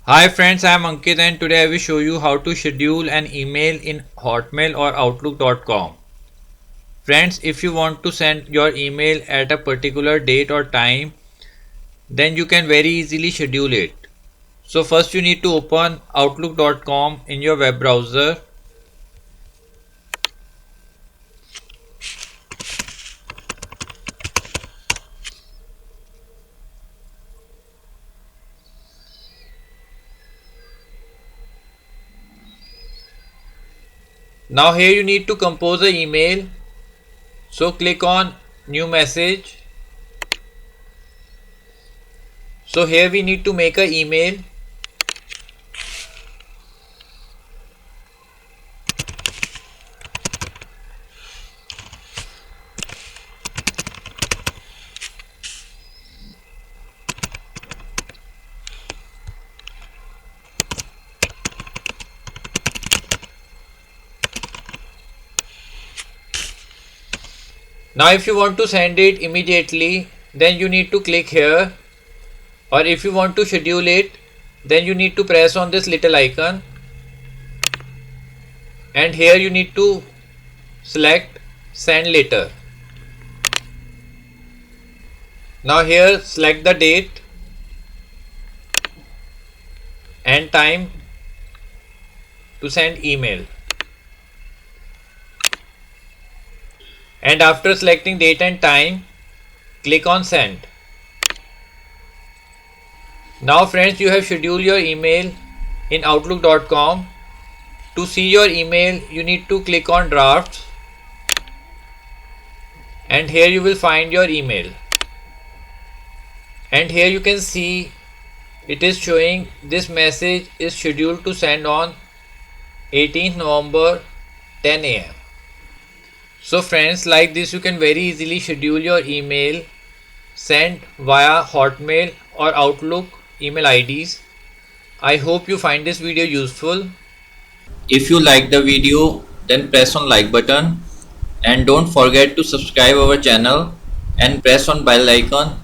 Hi friends, I am Ankit and today I will show you how to schedule an email in Hotmail or Outlook.com. Friends, if you want to send your email at a particular date or time, then you can very easily schedule it. So first you need to open Outlook.com in your web browser. Now here you need to compose an email. So click on new message. So here we need to make an email. Now if you want to send it immediately, then you need to click here, or if you want to schedule it, then you need to press on this little icon, and here you need to select send later. Now here select the date and time to send email, and after selecting date and time, click on send. Now friends, you have scheduled your email in Outlook.com. To see your email, you need to click on drafts, and here you will find your email, and here you can see it is showing this message is scheduled to send on 18th November 10 am. So friends, like this you can very easily schedule your email sent via Hotmail or Outlook email IDs. I hope you find this video useful. If you like the video, then press on like button and don't forget to subscribe our channel and press on bell icon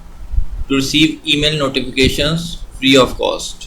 to receive email notifications free of cost.